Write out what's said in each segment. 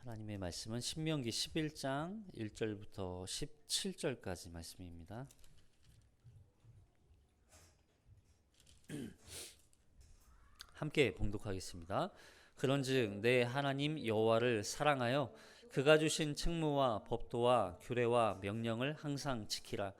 하나님의 말씀은 신명기 11장 1절부터 17절까지 말씀입니다. 함께 봉독하겠습니다. 그런즉 내 하나님 여호와를 사랑하여 그가 주신 책무와 법도와 규례와 명령을 항상 지키라.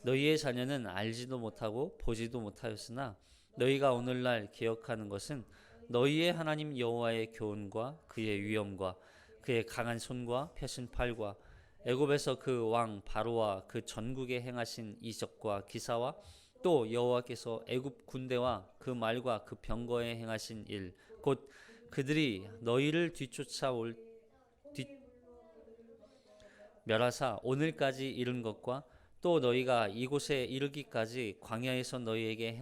너희의 자녀는 알지도 못하고 보지도 못하였으나 너희가 오늘날 기억하는 것은 너희의 하나님 여호와의 교훈과 그의 위엄과 그의 강한 손과 펴신 팔과 애굽에서 그 왕 바로와 그 전국에 행하신 이적과 기사와 또 여호와께서 애굽 군대와 그 말과 그 병거에 행하신 일 곧 그들이 너희를 멸하사 오늘까지 이른 것과 또 너희가 이곳에 이르기까지 광야에서 너희에게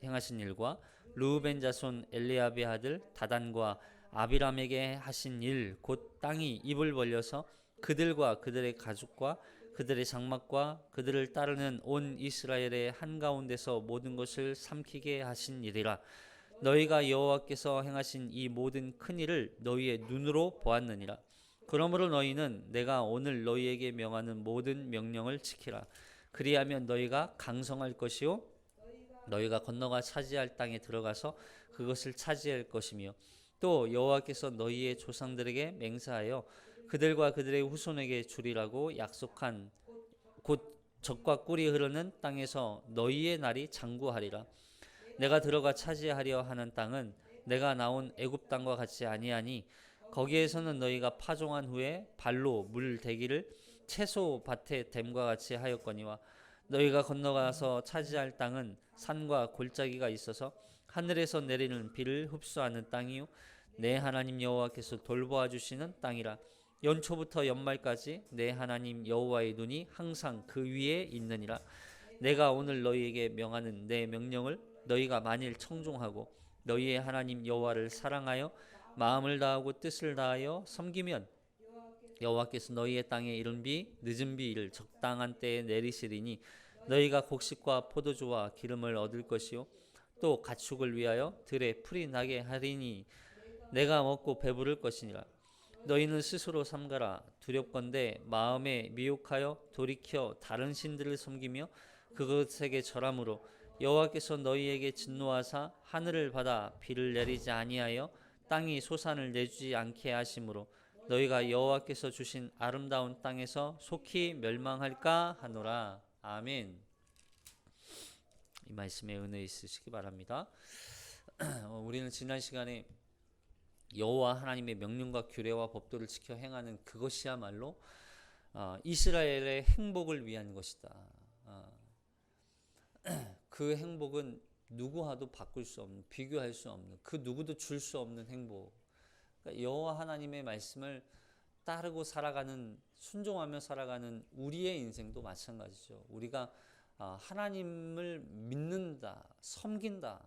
행하신 일과 르우벤 자손 엘리압의 아들 다단과 아비람에게 하신 일 곧 땅이 입을 벌려서 그들과 그들의 가족과 그들의 장막과 그들을 따르는 온 이스라엘의 한가운데서 모든 것을 삼키게 하신 일이라. 너희가 여호와께서 행하신 이 모든 큰 일을 너희의 눈으로 보았느니라. 그러므로 너희는 내가 오늘 너희에게 명하는 모든 명령을 지키라. 그리하면 너희가 강성할 것이요 너희가 건너가 차지할 땅에 들어가서 그것을 차지할 것이며 또 여호와께서 너희의 조상들에게 맹세하여 그들과 그들의 후손에게 주리라고 약속한 곧 젖과 꿀이 흐르는 땅에서 너희의 날이 장구하리라. 내가 들어가 차지하려 하는 땅은 내가 나온 애굽 땅과 같이 아니하니 거기에서는 너희가 파종한 후에 발로 물 대기를 채소 밭에 댐과 같이 하였거니와 너희가 건너가서 차지할 땅은 산과 골짜기가 있어서 하늘에서 내리는 비를 흡수하는 땅이요 내 하나님 여호와께서 돌보아 주시는 땅이라. 연초부터 연말까지 내 하나님 여호와의 눈이 항상 그 위에 있느니라. 내가 오늘 너희에게 명하는 내 명령을 너희가 만일 청종하고 너희의 하나님 여호와를 사랑하여 마음을 다하고 뜻을 다하여 섬기면 여호와께서 너희의 땅에 이른 비 늦은 비를 적당한 때에 내리시리니 너희가 곡식과 포도주와 기름을 얻을 것이요 또 가축을 위하여 들에 풀이 나게 하리니 내가 먹고 배부를 것이니라. 너희는 스스로 삼가라. 두렵건대 마음에 미혹하여 돌이켜 다른 신들을 섬기며 그것에게 절함으로 여호와께서 너희에게 진노하사 하늘을 받아 비를 내리지 아니하여 땅이 소산을 내주지 않게 하심으로 너희가 여호와께서 주신 아름다운 땅에서 속히 멸망할까 하노라. 아멘. 이 말씀에 은혜 있으시기 바랍니다. 우리는 지난 시간에 여호와 하나님의 명령과 규례와 법도를 지켜 행하는 그것이야말로 이스라엘의 행복을 위한 것이다. 그 행복은 누구와도 바꿀 수 없는, 비교할 수 없는, 그 누구도 줄 수 없는 행복. 그러니까 여호와 하나님의 말씀을 따르고 살아가는, 순종하며 살아가는 우리의 인생도 마찬가지죠. 우리가 하나님을 믿는다, 섬긴다,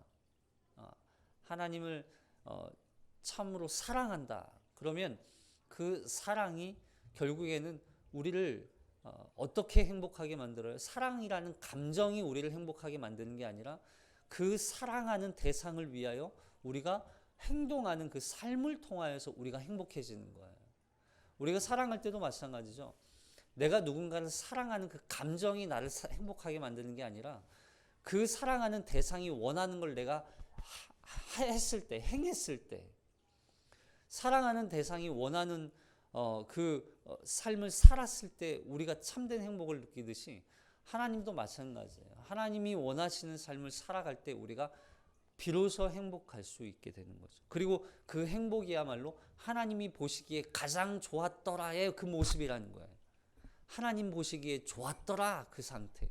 하나님을 참으로 사랑한다. 그러면 그 사랑이 결국에는 우리를 어떻게 행복하게 만들어요? 사랑이라는 감정이 우리를 행복하게 만드는 게 아니라 그 사랑하는 대상을 위하여 우리가 행동하는 그 삶을 통하여서 우리가 행복해지는 거예요. 우리가 사랑할 때도 마찬가지죠. 내가 누군가를 사랑하는 그 감정이 나를 행복하게 만드는 게 아니라 그 사랑하는 대상이 원하는 걸 내가 했을 때, 행했을 때, 사랑하는 대상이 원하는 삶을 살았을 때 우리가 참된 행복을 느끼듯이 하나님도 마찬가지예요. 하나님이 원하시는 삶을 살아갈 때 우리가 비로소 행복할 수 있게 되는 거죠. 그리고 그 행복이야말로 하나님이 보시기에 가장 좋았더라의 그 모습이라는 거예요. 하나님 보시기에 좋았더라 그 상태.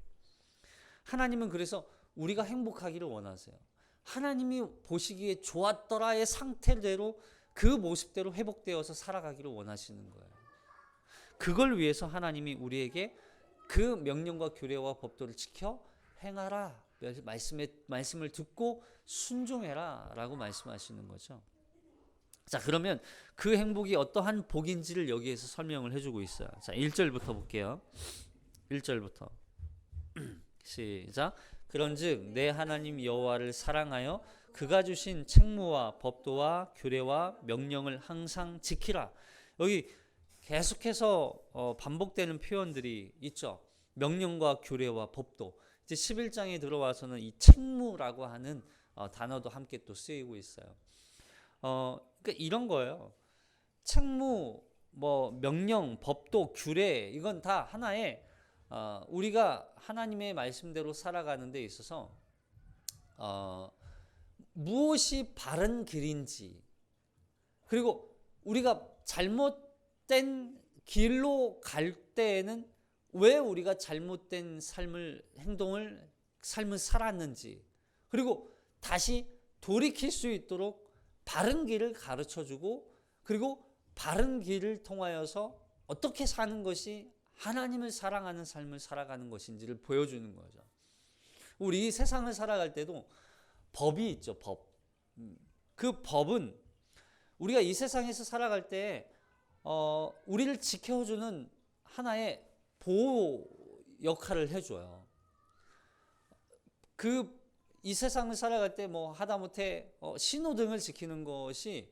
하나님은 그래서 우리가 행복하기를 원하세요. 하나님이 보시기에 좋았더라의 상태대로 그 모습대로 회복되어서 살아가기를 원하시는 거예요. 그걸 위해서 하나님이 우리에게 그 명령과 규례와 법도를 지켜 행하라. 말씀을 듣고 순종해라 라고 말씀하시는 거죠. 자, 그러면 그 행복이 어떠한 복인지를 여기에서 설명을 해주고 있어요. 자, 1절부터 볼게요. 1절부터 시작. 그런즉 내 하나님 여호와를 사랑하여 그가 주신 책무와 법도와 규례와 명령을 항상 지키라. 여기 계속해서 반복되는 표현들이 있죠. 명령과 규례와 법도. 이제 11장에 들어와서는 이 책무라고 하는 단어도 함께 또 쓰이고 있어요. 그러니까 이런 거예요. 책무, 뭐 명령, 법도, 규례, 이건 다 하나의 우리가 하나님의 말씀대로 살아가는 데 있어서 무엇이 바른 길인지, 그리고 우리가 잘못된 길로 갈 때에는 왜 우리가 잘못된 삶을 살았는지, 그리고 다시 돌이킬 수 있도록 바른 길을 가르쳐주고, 그리고 바른 길을 통하여서 어떻게 사는 것이 하나님을 사랑하는 삶을 살아가는 것인지를 보여주는 거죠. 우리 이 세상을 살아갈 때도 법이 있죠. 법. 그 법은 우리가 이 세상에서 살아갈 때 우리를 지켜주는 하나의 보호 역할을 해줘요. 이 세상을 살아갈 때 뭐 하다못해 신호등을 지키는 것이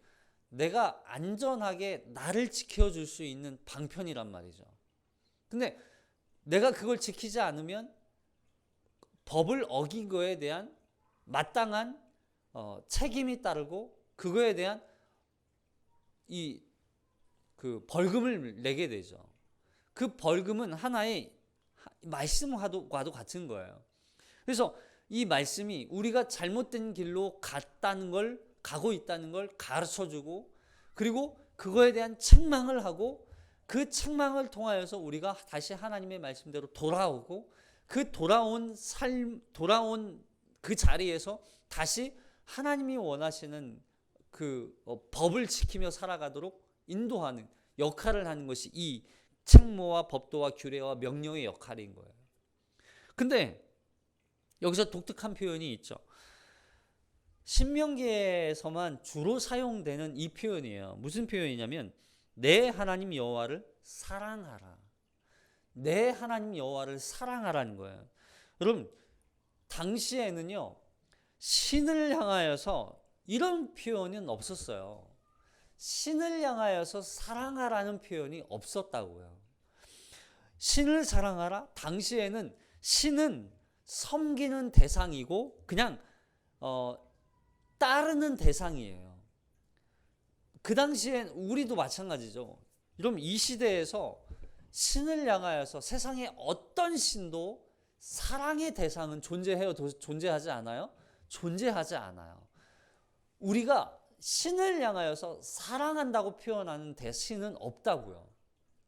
내가 안전하게 나를 지켜줄 수 있는 방편이란 말이죠. 근데 내가 그걸 지키지 않으면 법을 어긴 거에 대한 마땅한 책임이 따르고, 그거에 대한 그 벌금을 내게 되죠. 그 벌금은 하나의 말씀과도 같은 거예요. 그래서 이 말씀이 우리가 잘못된 길로 가고 있다는 걸 가르쳐주고, 그리고 그거에 대한 책망을 하고, 그 책망을 통하여서 우리가 다시 하나님의 말씀대로 돌아오고, 그 돌아온 그 자리에서 다시 하나님이 원하시는 그 법을 지키며 살아가도록 인도하는 역할을 하는 것이 이 책무와 법도와 규례와 명령의 역할인 거예요. 근데 여기서 독특한 표현이 있죠. 신명기에서만 주로 사용되는 이 표현이에요. 무슨 표현이냐면 내 하나님 여호와를 사랑하라. 내 하나님 여호와를 사랑하라는 거예요. 여러분, 당시에는요, 신을 향하여서 이런 표현은 없었어요. 신을 향하여서 사랑하라는 표현이 없었다고요. 신을 사랑하라? 당시에는 신은 섬기는 대상이고 그냥 따르는 대상이에요. 그 당시엔 우리도 마찬가지죠. 여러분, 이 시대에서 신을 향하여서 세상의 어떤 신도 사랑의 대상은 존재하지 않아요? 존재하지 않아요. 우리가 신을 향하여서 사랑한다고 표현하는 신은 없다고요.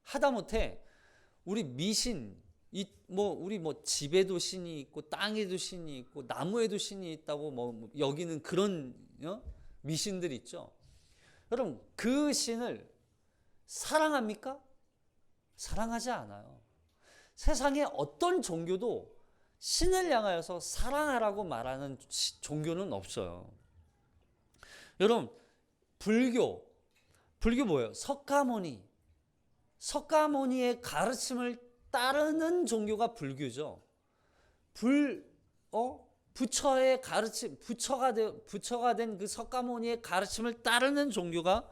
하다못해 우리 미신, 우리 집에도 신이 있고 땅에도 신이 있고 나무에도 신이 있다고 여기는 그런 미신들 있죠. 여러분, 그 신을 사랑합니까? 사랑하지 않아요. 세상의 어떤 종교도 신을 향하여서 사랑하라고 말하는 종교는 없어요. 여러분, 불교 뭐예요? 석가모니의 가르침을 따르는 종교가 불교죠. 부처의 가르침, 부처가 된 그 석가모니의 가르침을 따르는 종교가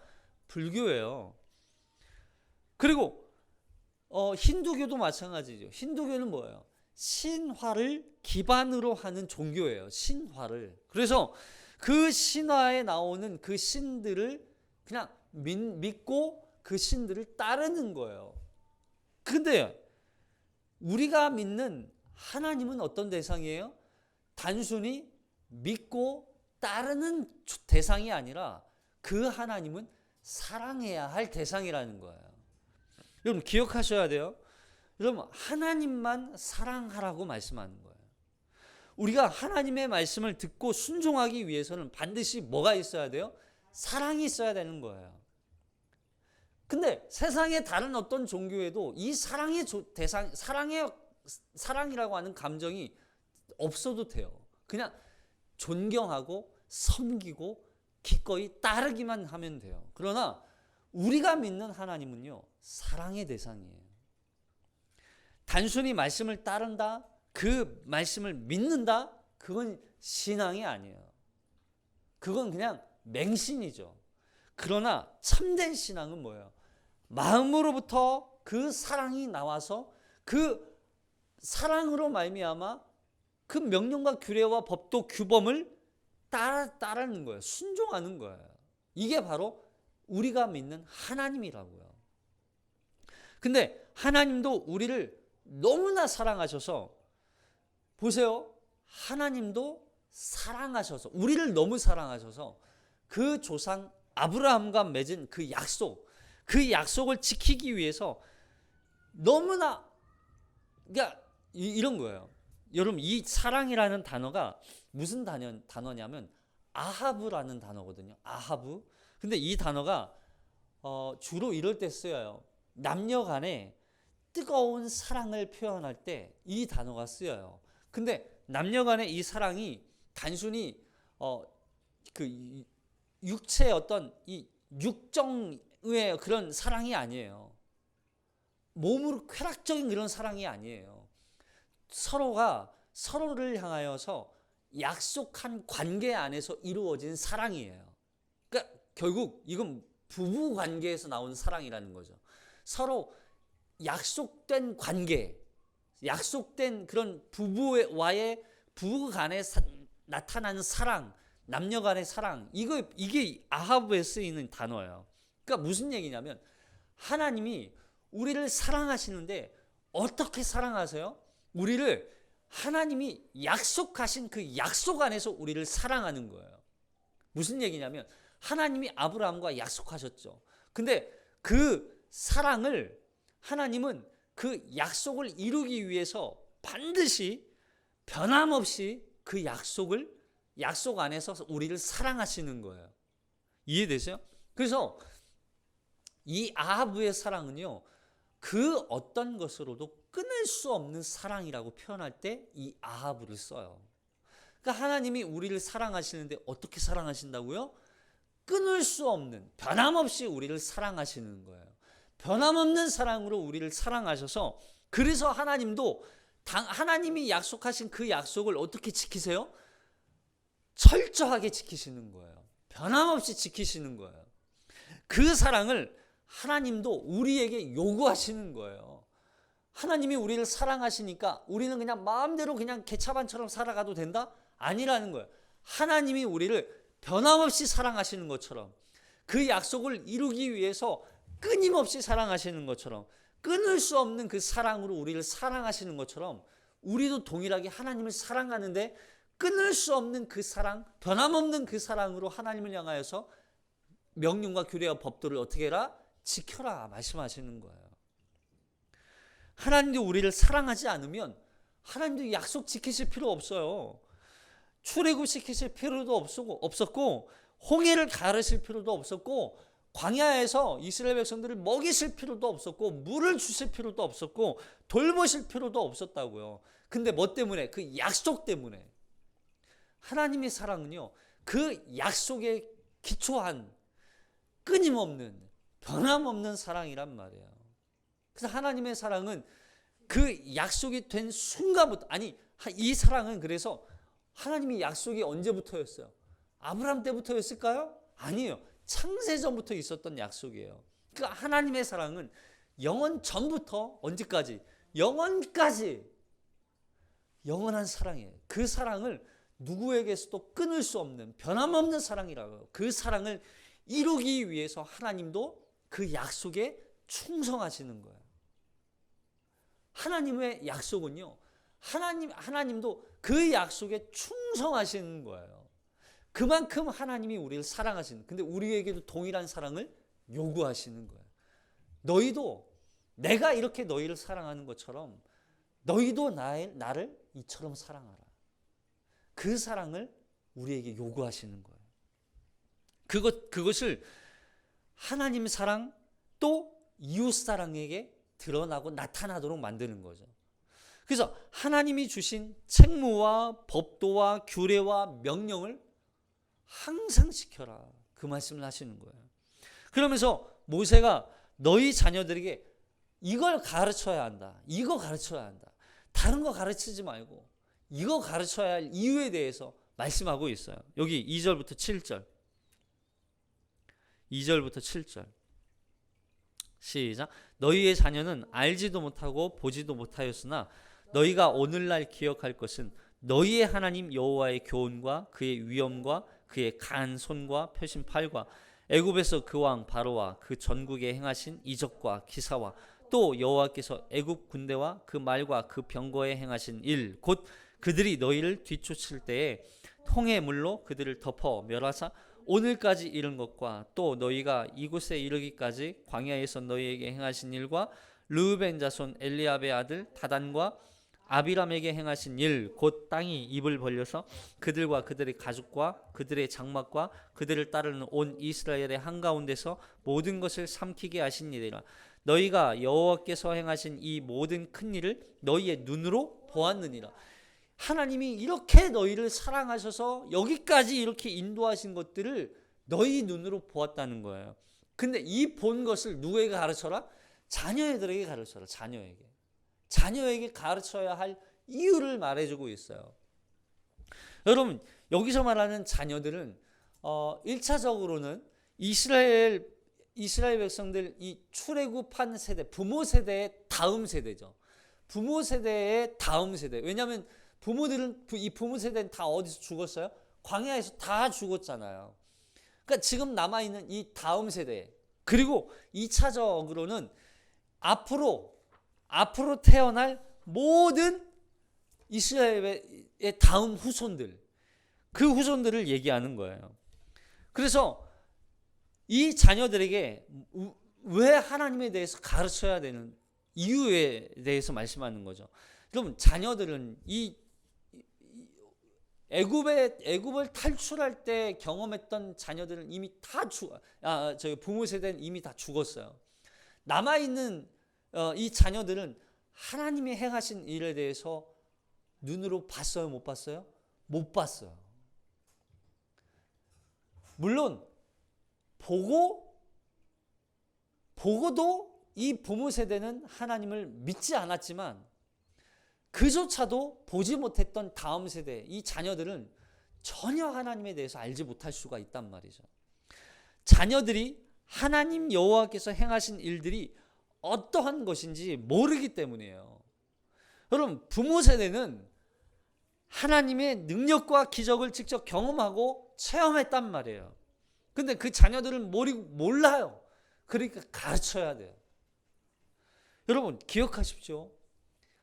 불교예요. 그리고 힌두교도 마찬가지죠. 힌두교는 뭐예요? 신화를 기반으로 하는 종교예요. 신화를. 그래서 그 신화에 나오는 그 신들을 그냥 믿고 그 신들을 따르는 거예요. 근데 우리가 믿는 하나님은 어떤 대상이에요? 단순히 믿고 따르는 대상이 아니라 그 하나님은 사랑해야 할 대상이라는 거예요. 여러분, 기억하셔야 돼요. 여러분, 하나님만 사랑하라고 말씀하는 거예요. 우리가 하나님의 말씀을 듣고 순종하기 위해서는 반드시 뭐가 있어야 돼요? 사랑이 있어야 되는 거예요. 근데 세상의 다른 어떤 종교에도 이 사랑이라고 하는 감정이 없어도 돼요. 그냥 존경하고 섬기고 기꺼이 따르기만 하면 돼요. 그러나 우리가 믿는 하나님은요, 사랑의 대상이에요. 단순히 말씀을 따른다, 그 말씀을 믿는다, 그건 신앙이 아니에요. 그건 그냥 맹신이죠. 그러나 참된 신앙은 뭐예요? 마음으로부터 그 사랑이 나와서 그 사랑으로 말미암아 그 명령과 규례와 법도 규범을 따르는 거예요. 순종하는 거예요. 이게 바로 우리가 믿는 하나님이라고요. 근데 하나님도 우리를 너무나 사랑하셔서, 보세요. 하나님도 사랑하셔서, 우리를 너무 사랑하셔서 그 조상 아브라함과 맺은 그 약속을 지키기 위해서 너무나, 그러니까 이런 거예요. 여러분, 이 사랑이라는 단어가 무슨 단어냐면 아하브라는 단어거든요. 아하브. 근데 이 단어가 주로 이럴 때 쓰여요. 남녀 간에 뜨거운 사랑을 표현할 때 이 단어가 쓰여요. 근데 남녀 간의 이 사랑이 단순히 그 육체의 어떤 이 육정의 그런 사랑이 아니에요. 몸으로 쾌락적인 그런 사랑이 아니에요. 서로가 서로를 향하여서 약속한 관계 안에서 이루어진 사랑이에요. 그러니까 결국 이건 부부 관계에서 나온 사랑이라는 거죠. 서로 약속된 관계, 약속된 그런 부부와의 부부 간에 나타나는 사랑, 남녀 간의 사랑, 이게 아하브에 쓰이는 단어예요. 그러니까 무슨 얘기냐면 하나님이 우리를 사랑하시는데 어떻게 사랑하세요? 우리를 하나님이 약속하신 그 약속 안에서 우리를 사랑하는 거예요. 무슨 얘기냐면 하나님이 아브라함과 약속하셨죠. 근데 그 사랑을 하나님은 그 약속을 이루기 위해서 반드시 변함없이 그 약속 안에서 우리를 사랑하시는 거예요. 이해되세요? 그래서 이 아하브의 사랑은요, 그 어떤 것으로도 끊을 수 없는 사랑이라고 표현할 때 이 아하브를 써요. 그러니까 하나님이 우리를 사랑하시는데 어떻게 사랑하신다고요? 끊을 수 없는, 변함없이 우리를 사랑하시는 거예요. 변함없는 사랑으로 우리를 사랑하셔서, 그래서 하나님도 하나님이 약속하신 그 약속을 어떻게 지키세요? 철저하게 지키시는 거예요. 변함없이 지키시는 거예요. 그 사랑을 하나님도 우리에게 요구하시는 거예요. 하나님이 우리를 사랑하시니까 우리는 그냥 마음대로 그냥 개차반처럼 살아가도 된다? 아니라는 거예요. 하나님이 우리를 변함없이 사랑하시는 것처럼, 그 약속을 이루기 위해서 끊임없이 사랑하시는 것처럼, 끊을 수 없는 그 사랑으로 우리를 사랑하시는 것처럼, 우리도 동일하게 하나님을 사랑하는데 끊을 수 없는 그 사랑, 변함없는 그 사랑으로 하나님을 향하여서 명령과 규례와 법도를 어떻게 해라? 지켜라 말씀하시는 거예요. 하나님도 우리를 사랑하지 않으면 하나님도 약속 지키실 필요 없어요. 출애굽 시키실 필요도 없었고, 홍해를 가르실 필요도 없었고, 광야에서 이스라엘 백성들을 먹이실 필요도 없었고, 물을 주실 필요도 없었고, 돌보실 필요도 없었다고요. 근데 뭐 때문에? 그 약속 때문에. 하나님의 사랑은요, 그 약속에 기초한 끊임없는, 변함없는 사랑이란 말이에요. 그래서 하나님의 사랑은 그 약속이 된 순간부터, 아니, 이 사랑은 그래서 하나님이 약속이 언제부터였어요? 아브라함 때부터였을까요? 아니에요. 창세전부터 있었던 약속이에요. 그러니까 하나님의 사랑은 영원 전부터 언제까지? 영원까지 영원한 사랑이에요. 그 사랑을 누구에게서도 끊을 수 없는 변함없는 사랑이라고요. 그 사랑을 이루기 위해서 하나님도 그 약속에 충성하시는 거예요. 하나님의 약속은요, 하나님도 그 약속에 충성하시는 거예요. 그만큼 하나님이 우리를 사랑하시는, 근데 우리에게도 동일한 사랑을 요구하시는 거예요. 너희도 내가 이렇게 너희를 사랑하는 것처럼 너희도 나를 이처럼 사랑하라. 그 사랑을 우리에게 요구하시는 거예요. 그것을 하나님 사랑 또 이웃 사랑에게 드러나고 나타나도록 만드는 거죠. 그래서 하나님이 주신 책무와 법도와 규례와 명령을 항상 지켜라, 그 말씀을 하시는 거예요. 그러면서 모세가 너희 자녀들에게 이걸 가르쳐야 한다, 이거 가르쳐야 한다, 다른 거 가르치지 말고 이거 가르쳐야 할 이유에 대해서 말씀하고 있어요. 여기 2절부터 7절 시작. 너희의 자녀는 알지도 못하고 보지도 못하였으나 너희가 오늘날 기억할 것은 너희의 하나님 여호와의 교훈과 그의 위엄과 그의 강한 손과 펴신 팔과 애굽에서 그 왕 바로와 그 전국에 행하신 이적과 기사와 또 여호와께서 애굽 군대와 그 말과 그 병거에 행하신 일 곧 그들이 너희를 뒤쫓을 때에 홍해 물로 그들을 덮어 멸하사 오늘까지 이른 것과 또 너희가 이곳에 이르기까지 광야에서 너희에게 행하신 일과 르우벤 자손 엘리압의 아들 다단과 아비람에게 행하신 일 곧 땅이 입을 벌려서 그들과 그들의 가족과 그들의 장막과 그들을 따르는 온 이스라엘의 한가운데서 모든 것을 삼키게 하신 일이라. 너희가 여호와께서 행하신 이 모든 큰 일을 너희의 눈으로 보았느니라. 하나님이 이렇게 너희를 사랑하셔서 여기까지 이렇게 인도하신 것들을 너희 눈으로 보았다는 거예요. 근데 이 본 것을 누구에게 가르쳐라? 자녀들에게 가르쳐라. 자녀에게 가르쳐야 할 이유를 말해주고 있어요. 여러분, 여기서 말하는 자녀들은 1차적으로는 이스라엘 백성들 이 출애굽한 세대, 부모 세대의 다음 세대죠. 부모 세대의 다음 세대. 왜냐하면 이 부모 세대는 다 어디서 죽었어요? 광야에서 다 죽었잖아요. 그러니까 지금 남아있는 이 다음 세대, 그리고 2차적으로는 앞으로 태어날 모든 이스라엘의 다음 후손들, 그 후손들을 얘기하는 거예요. 그래서 이 자녀들에게 왜 하나님에 대해서 가르쳐야 되는 이유에 대해서 말씀하는 거죠. 그럼 자녀들은 이 애굽을 탈출할 때 경험했던 자녀들은 이미 다 부모 세대는 이미 다 죽었어요. 남아 있는 이 자녀들은 하나님이 행하신 일에 대해서 눈으로 봤어요, 못 봤어요? 못 봤어요. 물론 보고도 이 부모 세대는 하나님을 믿지 않았지만 그조차도 보지 못했던 다음 세대, 이 자녀들은 전혀 하나님에 대해서 알지 못할 수가 있단 말이죠. 자녀들이 하나님 여호와께서 행하신 일들이 어떠한 것인지 모르기 때문이에요. 여러분, 부모 세대는 하나님의 능력과 기적을 직접 경험하고 체험했단 말이에요. 근데 그 자녀들은 몰라요. 그러니까 가르쳐야 돼요. 여러분, 기억하십시오.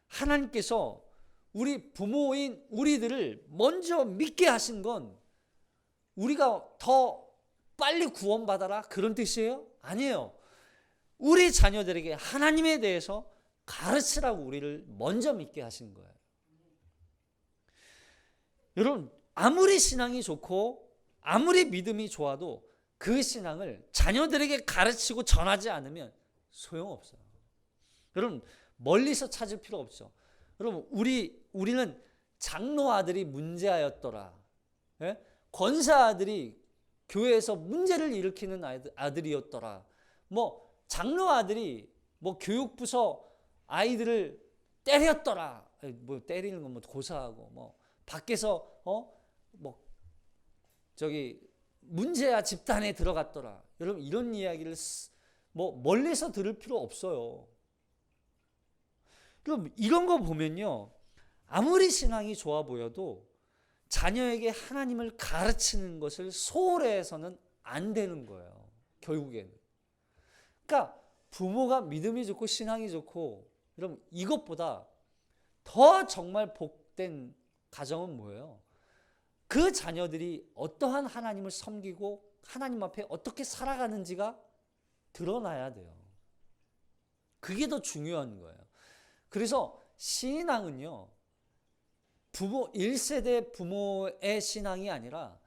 하나님께서 우리 부모인 우리들을 먼저 믿게 하신 건 우리가 더 빨리 구원받아라 그런 뜻이에요? 아니에요. 우리 자녀들에게 하나님에 대해서 가르치라고 우리를 먼저 믿게 하신 거예요. 여러분, 아무리 신앙이 좋고 아무리 믿음이 좋아도 그 신앙을 자녀들에게 가르치고 전하지 않으면 소용없어요. 여러분, 멀리서 찾을 필요 없죠. 여러분, 우리는 장로 아들이 문제아였더라. 예? 권사 아들이 교회에서 문제를 일으키는 아들이었더라. 장로 아들이 교육부서 아이들을 때렸더라. 때리는 건 고사하고 밖에서 문제아 집단에 들어갔더라. 여러분, 이런 이야기를 멀리서 들을 필요 없어요. 그럼 이런 거 보면요, 아무리 신앙이 좋아 보여도 자녀에게 하나님을 가르치는 것을 소홀히 해서는 안 되는 거예요, 결국에는. 그러니까 부모가 믿음이 좋고 신앙이 좋고, 여러분, 이것보다 더 정말 복된 가정은 뭐예요? 그 자녀들이 어떠한 하나님을 섬기고 하나님 앞에 어떻게 살아가는지가 드러나야 돼요. 그게 더 중요한 거예요. 그래서 신앙은요, 1세대 부모의 신앙이 아니라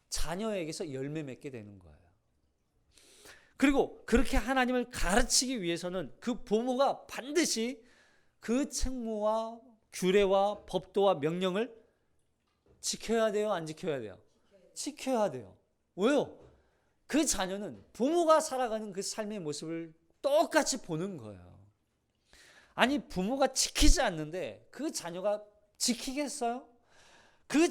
자녀에게서 열매 맺게 되는 거예요. 그리고 그렇게 하나님을 가르치기 위해서는 그 부모가 반드시 그 책무와 규례와 법도와 명령을 지켜야 돼요, 안 지켜야 돼요? 지켜야 돼요. 왜요? 그 자녀는 부모가 살아가는 그 삶의 모습을 똑같이 보는 거예요. 아니, 부모가 지키지 않는데 그 자녀가 지키겠어요? 그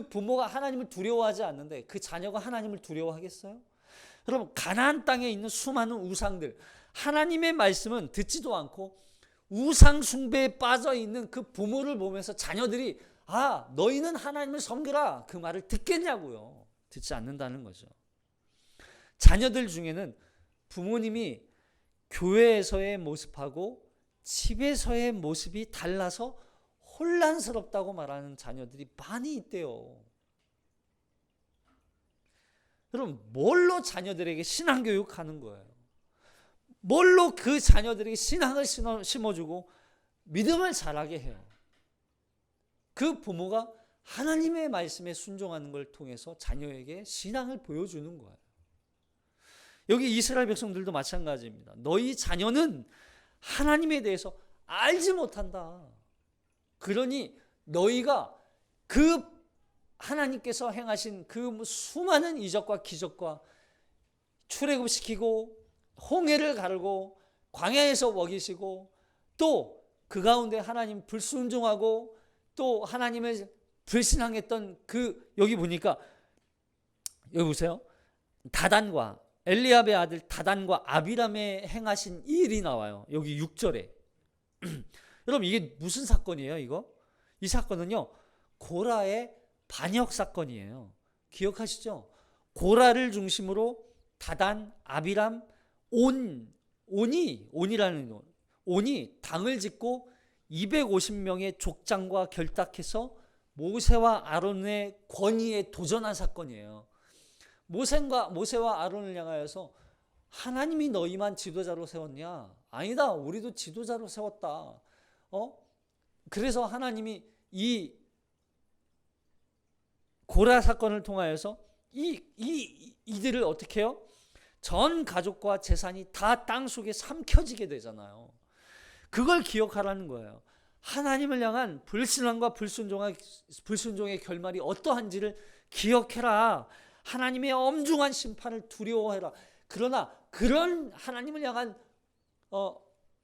부모가 하나님을 두려워하지 않는데 그 자녀가 하나님을 두려워하겠어요? 여러분, 가나안 땅에 있는 수많은 우상들, 하나님의 말씀은 듣지도 않고 우상 숭배에 빠져 있는 그 부모를 보면서 자녀들이 너희는 하나님을 섬기라 그 말을 듣겠냐고요. 듣지 않는다는 거죠. 자녀들 중에는 부모님이 교회에서의 모습하고 집에서의 모습이 달라서 혼란스럽다고 말하는 자녀들이 많이 있대요. 여러분, 뭘로 자녀들에게 신앙교육하는 거예요? 뭘로 그 자녀들에게 신앙을 심어주고 믿음을 자라게 해요? 그 부모가 하나님의 말씀에 순종하는 걸 통해서 자녀에게 신앙을 보여주는 거예요. 여기 이스라엘 백성들도 마찬가지입니다. 너희 자녀는 하나님에 대해서 알지 못한다. 그러니 너희가 그 하나님께서 행하신 그 수많은 이적과 기적과 출애굽시키고 홍해를 가르고 광야에서 먹이시고 또 그 가운데 하나님 불순종하고 또 하나님을 불신앙했던 여기 보니까 여기 보세요. 다단과 엘리압의 아들 다단과 아비람에 행하신 이 일이 나와요. 여기 6절에. 여러분, 이게 무슨 사건이에요, 이거? 이 사건은요, 고라의 반역 사건이에요. 기억하시죠? 고라를 중심으로 다단, 아비람, 온이 당을 짓고 250명의 족장과 결탁해서 모세와 아론의 권위에 도전한 사건이에요. 모세와 아론을 향하여서 하나님이 너희만 지도자로 세웠냐? 아니다, 우리도 지도자로 세웠다. 그래서 하나님이 이 고라 사건을 통하여서 이들을 어떻게 해요? 전 가족과 재산이 다 땅속에 삼켜지게 되잖아요. 그걸 기억하라는 거예요. 하나님을 향한 불신앙과 불순종의 결말이 어떠한지를 기억해라. 하나님의 엄중한 심판을 두려워해라. 그러나 그런 하나님을 향한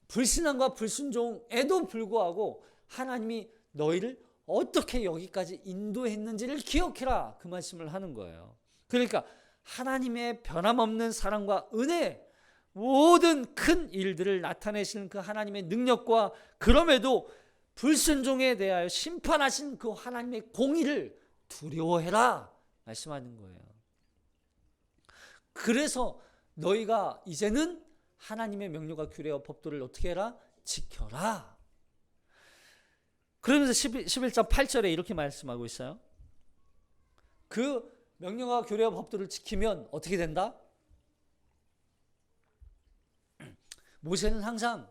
불신앙과 불순종에도 불구하고 하나님이 너희를 어떻게 여기까지 인도했는지를 기억해라. 그 말씀을 하는 거예요. 그러니까 하나님의 변함없는 사랑과 은혜, 모든 큰 일들을 나타내시는 그 하나님의 능력과 그럼에도 불순종에 대하여 심판하신 그 하나님의 공의를 두려워해라 말씀하는 거예요. 그래서 너희가 이제는 하나님의 명령과 규례와 법도를 어떻게 해라? 지켜라. 그러면서 11장 8절에 이렇게 말씀하고 있어요. 그 명령과 규례와 법도를 지키면 어떻게 된다? 모세는 항상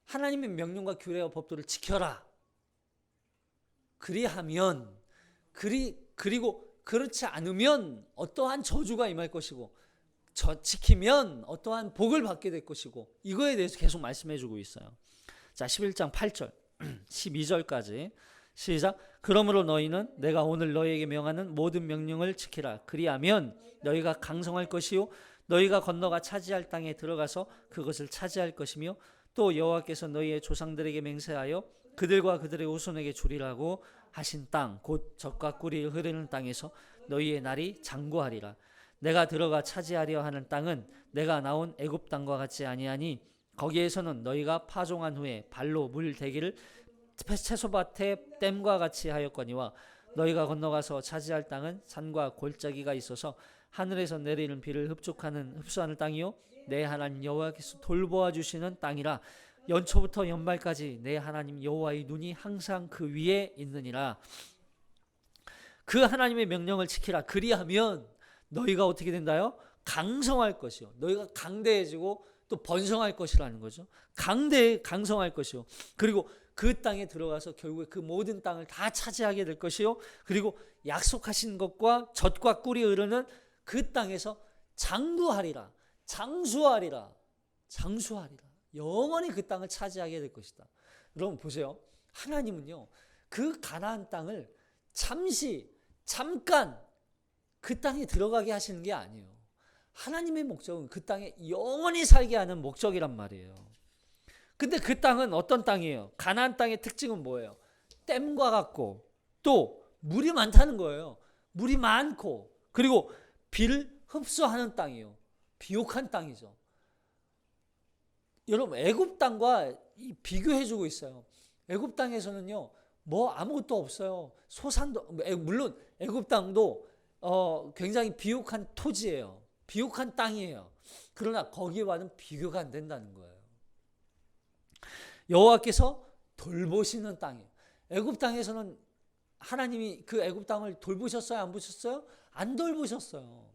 하나님의 명령과 규례와 법도를 지켜라. 그리하면 그리고 그렇지 않으면 어떠한 저주가 임할 것이고 지키면 어떠한 복을 받게 될 것이고 이거에 대해서 계속 말씀해 주고 있어요. 자, 11장 8절 12절까지 시작. 그러므로 너희는 내가 오늘 너희에게 명하는 모든 명령을 지키라. 그리하면 너희가 강성할 것이요 너희가 건너가 차지할 땅에 들어가서 그것을 차지할 것이며 또 여호와께서 너희의 조상들에게 맹세하여 그들과 그들의 후손에게 주리라고 하신 땅 곧 젖과 꿀이 흐르는 땅에서 너희의 날이 장구하리라. 내가 들어가 차지하려 하는 땅은 내가 나온 애굽 땅과 같지 아니하니 거기에서는 너희가 파종한 후에 발로 물 대기를 채소밭의 댐과 같이 하였거니와 너희가 건너가서 차지할 땅은 산과 골짜기가 있어서 하늘에서 내리는 비를 흡수하는 땅이요 내 하나님 여호와께서 돌보아 주시는 땅이라. 연초부터 연말까지 내 하나님 여호와의 눈이 항상 그 위에 있느니라. 그 하나님의 명령을 지키라. 그리하면 너희가 어떻게 된다요? 강성할 것이요. 너희가 강대해지고 또 번성할 것이라는 거죠. 강성할 것이요. 그리고 그 땅에 들어가서 결국에 그 모든 땅을 다 차지하게 될 것이요. 그리고 약속하신 것과 젖과 꿀이 흐르는 그 땅에서 장수하리라. 영원히 그 땅을 차지하게 될 것이다. 여러분 보세요. 하나님은요, 그 가나안 땅을 잠깐 그 땅에 들어가게 하시는 게 아니에요. 하나님의 목적은 그 땅에 영원히 살게 하는 목적이란 말이에요. 근데 그 땅은 어떤 땅이에요? 가나안 땅의 특징은 뭐예요? 댐과 같고 또 물이 많다는 거예요. 물이 많고 그리고 비를 흡수하는 땅이에요. 비옥한 땅이죠. 여러분 애굽 땅과 비교해주고 있어요. 애굽 땅에서는요 뭐 아무것도 없어요. 소산도 물론 애굽 땅도 굉장히 비옥한 토지예요. 비옥한 땅이에요. 그러나 거기와는 비교가 안 된다는 거예요. 여호와께서 돌보시는 땅이에요. 애굽 땅에서는 하나님이 그 애굽 땅을 돌보셨어요? 안 보셨어요? 안 돌보셨어요.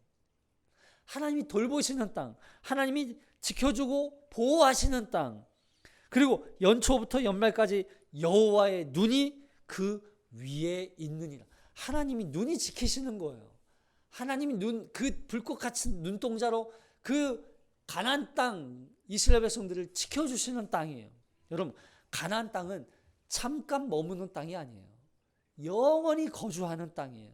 하나님이 돌보시는 땅, 하나님이 지켜주고 보호하시는 땅, 그리고 연초부터 연말까지 여호와의 눈이 그 위에 있느니라. 하나님이 눈이 지키시는 거예요. 하나님이 그 불꽃 같은 눈동자로 그 가나안 땅 이스라엘 백성들을 지켜주시는 땅이에요. 여러분 가나안 땅은 잠깐 머무는 땅이 아니에요. 영원히 거주하는 땅이에요.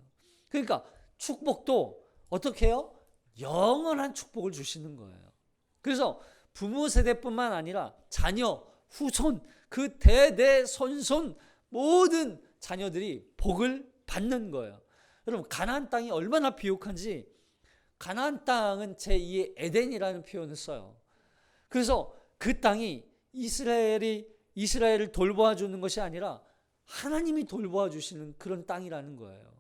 그러니까 축복도 어떻게 해요? 영원한 축복을 주시는 거예요. 그래서 부모 세대뿐만 아니라 자녀, 후손, 그 대대손손 모든 자녀들이 복을 받는 거예요. 여러분 가나안 땅이 얼마나 비옥한지 가나안 땅은 제2의 에덴이라는 표현을 써요. 그래서 그 땅이 이스라엘을 돌보아 주는 것이 아니라 하나님이 돌보아 주시는 그런 땅이라는 거예요.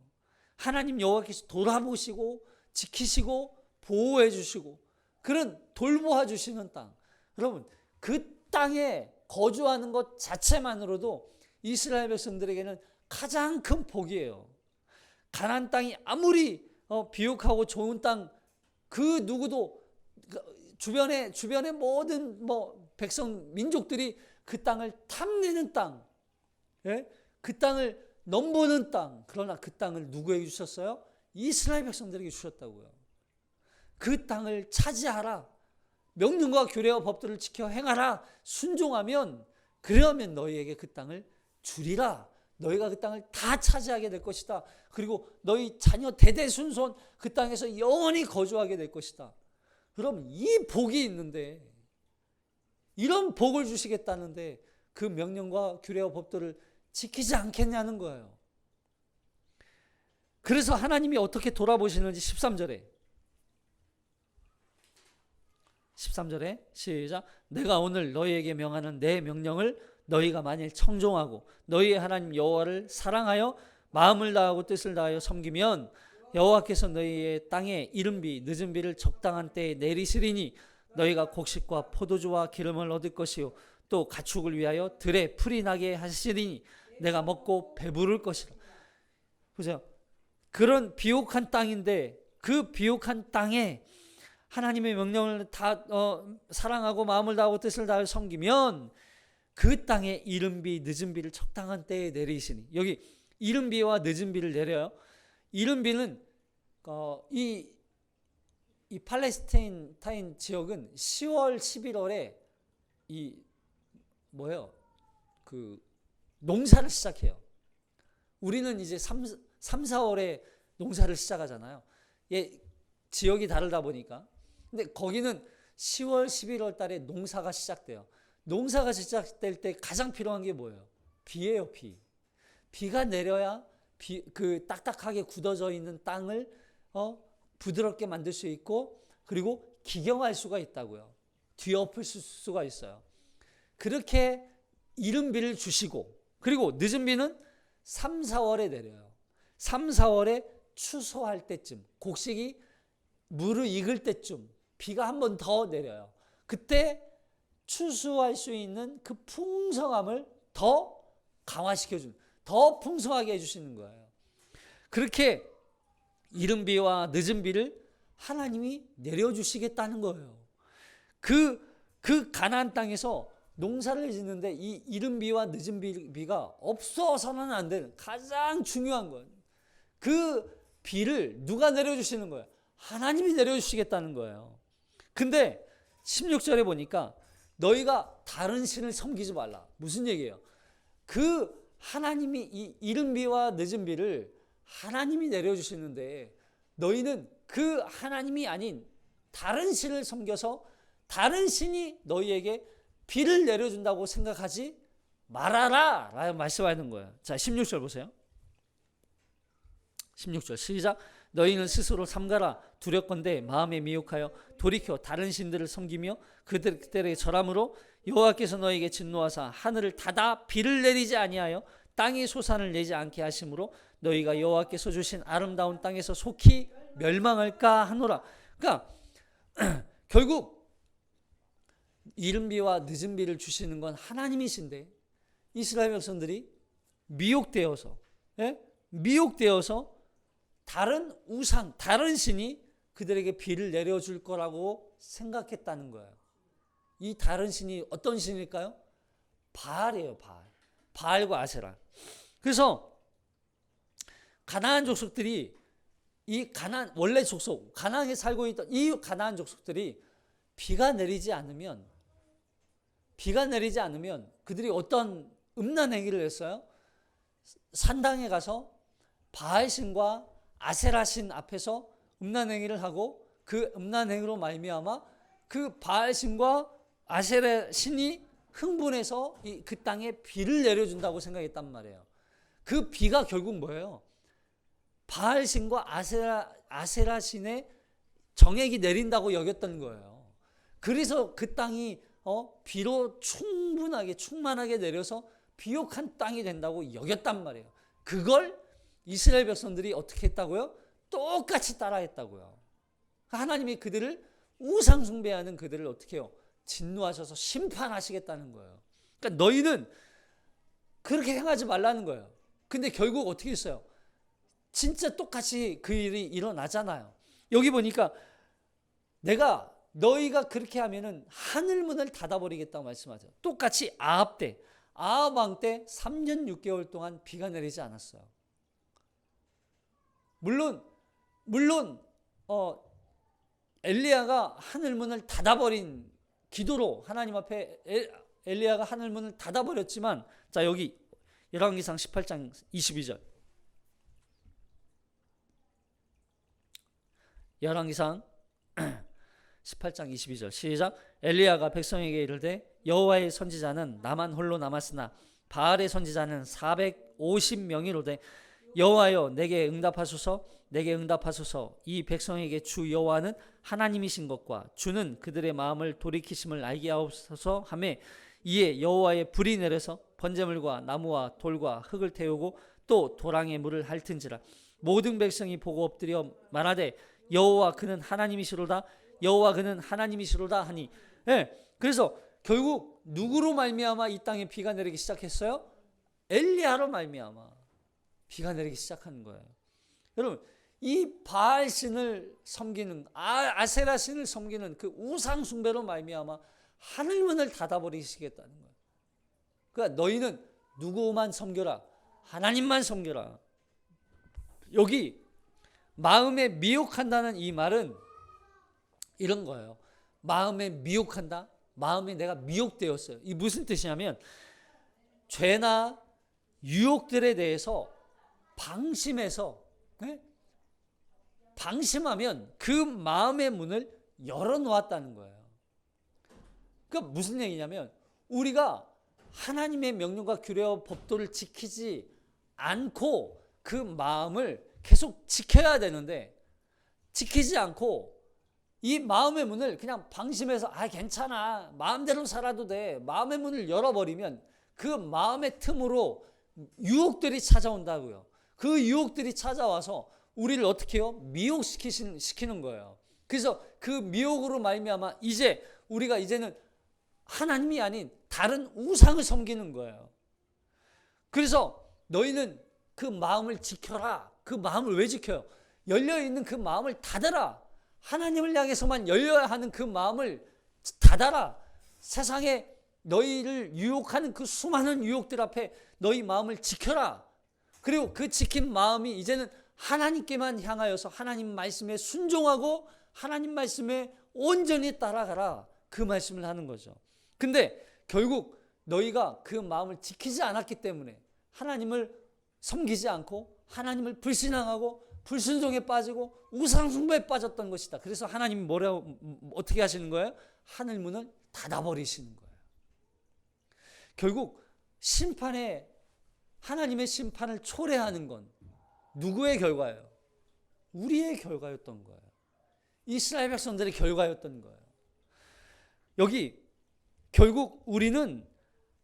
하나님 여호와께서 돌아보시고 지키시고 보호해 주시고 그런 돌보아 주시는 땅. 여러분 그 땅에 거주하는 것 자체만으로도 이스라엘 백성들에게는 가장 큰 복이에요. 가나안 땅이 아무리 비옥하고 좋은 땅, 그 누구도 주변의 모든 백성 민족들이 그 땅을 탐내는 땅, 예? 그 땅을 넘보는 땅. 그러나 그 땅을 누구에게 주셨어요? 이스라엘 백성들에게 주셨다고요. 그 땅을 차지하라. 명령과 규례와 법들을 지켜 행하라. 순종하면 그러면 너희에게 그 땅을 주리라. 너희가 그 땅을 다 차지하게 될 것이다. 그리고 너희 자녀 대대손손 그 땅에서 영원히 거주하게 될 것이다. 그럼 이 복이 있는데 이런 복을 주시겠다는데 그 명령과 규례와 법들을 지키지 않겠냐는 거예요. 그래서 하나님이 어떻게 돌아보시는지 13절에 시작. 내가 오늘 너희에게 명하는 내 명령을 너희가 만일 청종하고 너희의 하나님 여호와를 사랑하여 마음을 다하고 뜻을 다하여 섬기면 여호와께서 너희의 땅에 이른비 늦은 비를 적당한 때에 내리시리니 너희가 곡식과 포도주와 기름을 얻을 것이요 또 가축을 위하여 들에 풀이 나게 하시리니 내가 먹고 배부를 것이라. 보세요. 그런 비옥한 땅인데 그 비옥한 땅에 하나님의 명령을 다 사랑하고 마음을 다하고 뜻을 다하여 섬기면 그 땅에 이른 비 늦은 비를 적당한 때에 내리시니, 여기 이른 비와 늦은 비를 내려요. 이른 비는 이 팔레스타인 지역은 10월 11월에 그 농사를 시작해요. 우리는 이제 3, 4월에 농사를 시작하잖아요. 지역이 다르다 보니까. 근데 거기는 10월, 11월 달에 농사가 시작돼요. 농사가 시작될 때 가장 필요한 게 뭐예요? 비예요, 비. 비가 내려야 그 딱딱하게 굳어져 있는 땅을 부드럽게 만들 수 있고, 그리고 기경할 수가 있다고요. 뒤엎을 수가 있어요. 그렇게 이른 비를 주시고, 그리고 늦은 비는 3, 4월에 내려요. 3, 4월에 추수할 때쯤, 곡식이 물을 익을 때쯤 비가 한 번 더 내려요. 그때 추수할 수 있는 그 풍성함을 더 강화시켜주는, 더 풍성하게 해주시는 거예요. 그렇게 이른 비와 늦은 비를 하나님이 내려주시겠다는 거예요. 그 가나안 땅에서 농사를 짓는데 이 이른 비와 늦은 비가 없어서는 안 되는 가장 중요한 거예요. 그 비를 누가 내려주시는 거예요? 하나님이 내려주시겠다는 거예요. 근데 16절에 보니까 너희가 다른 신을 섬기지 말라. 무슨 얘기예요? 그 하나님이 이 이른 비와 늦은 비를 하나님이 내려주시는데 너희는 그 하나님이 아닌 다른 신을 섬겨서 다른 신이 너희에게 비를 내려준다고 생각하지 말아라 라고 말씀하는 거예요. 자, 16절 보세요. 16절 시작. 너희는 스스로 삼가라. 두렵건대 마음에 미혹하여 돌이켜 다른 신들을 섬기며 그들에게 절함으로 여호와께서 너희에게 진노하사 하늘을 닫아 비를 내리지 아니하여 땅이 소산을 내지 않게 하심으로 너희가 여호와께서 주신 아름다운 땅에서 속히 멸망할까 하노라. 그러니까 결국 이른 비와 늦은 비를 주시는 건 하나님이신데 이스라엘 백성들이 미혹되어서 다른 우상, 다른 신이 그들에게 비를 내려줄 거라고 생각했다는 거예요. 이 다른 신이 어떤 신일까요? 바알이에요. 바알과 아세라. 그래서 가나안 족속들이 원래 족속, 가나안에 살고 있던 이 가나안 족속들이 비가 내리지 않으면 그들이 어떤 음란 행위를 했어요? 산당에 가서 바알신과 아세라신 앞에서 음란 행위를 하고 그 음란 행위로 말미암아 그 바알신과 아세라신이 흥분해서 그 땅에 비를 내려준다고 생각했단 말이에요. 그 비가 결국 뭐예요? 바알신과 아세라신의 정액이 내린다고 여겼던 거예요. 그래서 그 땅이 비로 충만하게 내려서 비옥한 땅이 된다고 여겼단 말이에요. 그걸 이스라엘 백성들이 어떻게 했다고요? 똑같이 따라했다고요. 하나님이 그들을 우상 숭배하는 그들을 어떻게 해요? 진노하셔서 심판하시겠다는 거예요. 그러니까 너희는 그렇게 행하지 말라는 거예요. 근데 결국 어떻게 했어요? 진짜 똑같이 그 일이 일어나잖아요. 여기 보니까 너희가 그렇게 하면은 하늘 문을 닫아버리겠다고 말씀하죠. 똑같이 아합 왕 때 3년 6개월 동안 비가 내리지 않았어요. 물론 엘리야가 하늘 문을 닫아버린 기도로 하나님 앞에 엘리야가 하늘 문을 닫아버렸지만, 자 여기 열왕기상 18장 22절. 열왕기상 18장 22절 시작. 엘리야가 백성에게 이르되 여호와의 선지자는 나만 홀로 남았으나 바알의 선지자는 450명이로되 여호와여 내게 응답하소서. 이 백성에게 주 여호와는 하나님이신 것과 주는 그들의 마음을 돌이키심을 알게 하옵소서 하매 이에 여호와의 불이 내려서 번제물과 나무와 돌과 흙을 태우고 또 도랑에 물을 핥은지라. 모든 백성이 보고 엎드려 말하되 여호와 그는 하나님이시로다 하니. 그래서 결국 누구로 말미암아 이 땅에 비가 내리기 시작했어요? 엘리야로 말미암아 비가 내리기 시작하는 거예요. 여러분, 이 바알신을 섬기는 아세라신을 섬기는 그 우상 숭배로 말미암아 하늘문을 닫아버리시겠다는 거예요. 그러니까 너희는 누구만 섬겨라? 하나님만 섬겨라. 여기 마음에 미혹한다는 이 말은 이런 거예요. 마음에 미혹한다. 마음에 내가 미혹되었어요. 이 무슨 뜻이냐면 죄나 유혹들에 대해서 방심하면 그 마음의 문을 열어놓았다는 거예요. 그러니까 무슨 얘기냐면 우리가 하나님의 명령과 규례와 법도를 지키지 않고 그 마음을 계속 지켜야 되는데 지키지 않고 이 마음의 문을 그냥 방심해서 괜찮아 마음대로 살아도 돼 마음의 문을 열어버리면 그 마음의 틈으로 유혹들이 찾아온다고요. 그 유혹들이 찾아와서 우리를 어떻게 해요? 미혹시키는 거예요. 그래서 그 미혹으로 말미암아 우리가 이제는 하나님이 아닌 다른 우상을 섬기는 거예요. 그래서 너희는 그 마음을 지켜라. 그 마음을 왜 지켜요? 열려있는 그 마음을 닫아라. 하나님을 향해서만 열려야 하는 그 마음을 닫아라. 세상에 너희를 유혹하는 그 수많은 유혹들 앞에 너희 마음을 지켜라. 그리고 그 지킨 마음이 이제는 하나님께만 향하여서 하나님 말씀에 순종하고 하나님 말씀에 온전히 따라가라. 그 말씀을 하는 거죠. 근데 결국 너희가 그 마음을 지키지 않았기 때문에 하나님을 섬기지 않고 하나님을 불신앙하고 불순종에 빠지고 우상숭배에 빠졌던 것이다. 그래서 하나님이 어떻게 하시는 거예요? 하늘문을 닫아버리시는 거예요. 결국 하나님의 심판을 초래하는 건 누구의 결과예요? 우리의 결과였던 거예요. 이스라엘 백성들의 결과였던 거예요. 여기 결국 우리는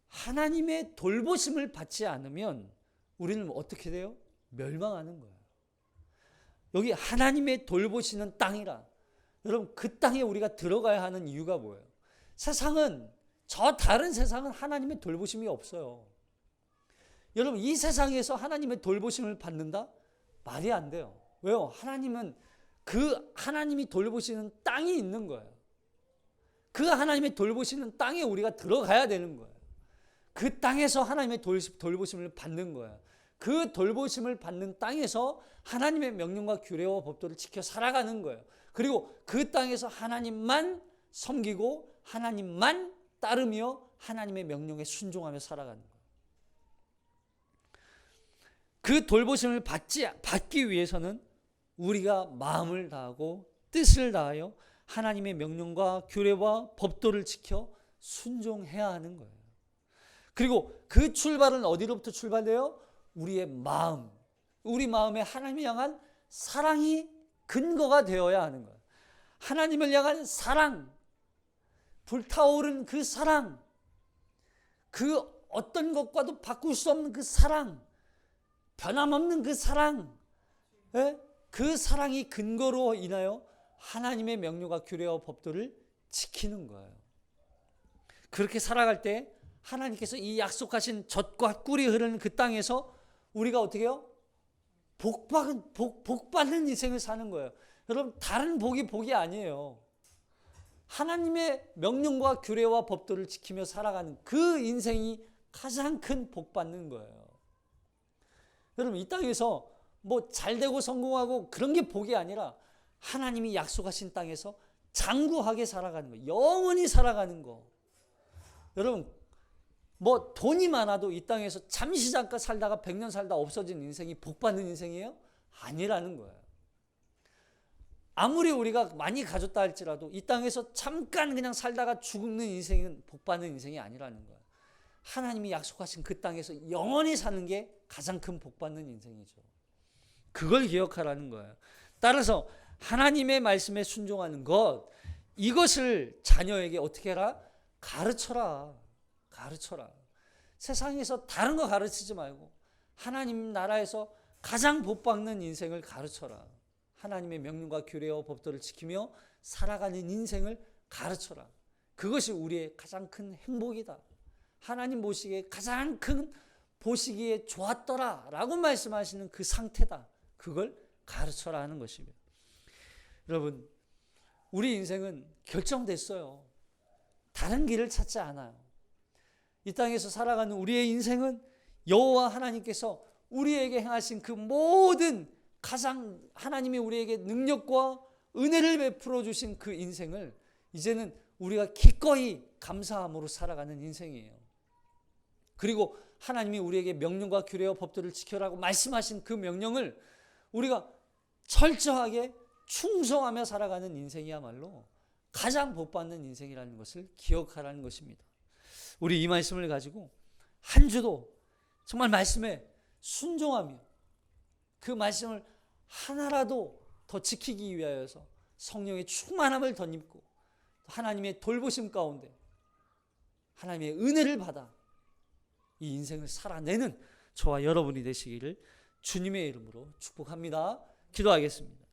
하나님의 돌보심을 받지 않으면 우리는 어떻게 돼요? 멸망하는 거예요. 여기 하나님의 돌보시는 땅이라. 여러분, 그 땅에 우리가 들어가야 하는 이유가 뭐예요? 세상은, 저 다른 세상은 하나님의 돌보심이 없어요. 여러분, 이 세상에서 하나님의 돌보심을 받는다? 말이 안 돼요. 왜요? 하나님은 그 하나님이 돌보시는 땅이 있는 거예요. 그 하나님의 돌보시는 땅에 우리가 들어가야 되는 거예요. 그 땅에서 하나님의 돌보심을 받는 거예요. 그 돌보심을 받는 땅에서 하나님의 명령과 규례와 법도를 지켜 살아가는 거예요. 그리고 그 땅에서 하나님만 섬기고 하나님만 따르며 하나님의 명령에 순종하며 살아가는 거예요. 그 돌보심을 받기 위해서는 우리가 마음을 다하고 뜻을 다하여 하나님의 명령과 규례와 법도를 지켜 순종해야 하는 거예요. 그리고 그 출발은 어디로부터 출발돼요? 우리의 마음, 우리 마음에 하나님을 향한 사랑이 근거가 되어야 하는 거예요. 하나님을 향한 사랑, 불타오른 그 사랑, 그 어떤 것과도 바꿀 수 없는 그 사랑, 변함없는 그 사랑, 그 사랑이 근거로 인하여 하나님의 명령과 규례와 법도를 지키는 거예요. 그렇게 살아갈 때 하나님께서 이 약속하신 젖과 꿀이 흐르는 그 땅에서 우리가 어떻게 해요? 복 받는 인생을 사는 거예요. 여러분, 다른 복이 아니에요. 하나님의 명령과 규례와 법도를 지키며 살아가는 그 인생이 가장 큰 복 받는 거예요. 여러분, 이 땅에서 뭐 잘되고 성공하고 그런 게 복이 아니라 하나님이 약속하신 땅에서 장구하게 살아가는 거, 영원히 살아가는 거. 여러분, 뭐 돈이 많아도 이 땅에서 잠시 잠깐 살다가 100년 살다 없어진 인생이 복 받는 인생이에요? 아니라는 거예요. 아무리 우리가 많이 가졌다 할지라도 이 땅에서 잠깐 그냥 살다가 죽는 인생은 복 받는 인생이 아니라는 거예요. 하나님이 약속하신 그 땅에서 영원히 사는 게 가장 큰 복 받는 인생이죠. 그걸 기억하라는 거예요. 따라서 하나님의 말씀에 순종하는 것, 이것을 자녀에게 어떻게 해라? 가르쳐라. 세상에서 다른 거 가르치지 말고 하나님 나라에서 가장 복 받는 인생을 가르쳐라. 하나님의 명령과 규례와 법도를 지키며 살아가는 인생을 가르쳐라. 그것이 우리의 가장 큰 행복이다. 하나님 보시기에 가장 큰 보시기에 좋았더라 라고 말씀하시는 그 상태다. 그걸 가르쳐라 하는 것입니다. 여러분, 우리 인생은 결정됐어요. 다른 길을 찾지 않아요. 이 땅에서 살아가는 우리의 인생은 여호와 하나님께서 우리에게 행하신 그 모든 가장 하나님이 우리에게 능력과 은혜를 베풀어 주신 그 인생을 이제는 우리가 기꺼이 감사함으로 살아가는 인생이에요. 그리고 하나님이 우리에게 명령과 규례와 법도를 지켜라고 말씀하신 그 명령을 우리가 철저하게 충성하며 살아가는 인생이야말로 가장 복받는 인생이라는 것을 기억하라는 것입니다. 우리 이 말씀을 가지고 한 주도 정말 말씀에 순종하며 그 말씀을 하나라도 더 지키기 위하여서 성령의 충만함을 덧입고 하나님의 돌보심 가운데 하나님의 은혜를 받아 이 인생을 살아내는 저와 여러분이 되시기를 주님의 이름으로 축복합니다. 기도하겠습니다.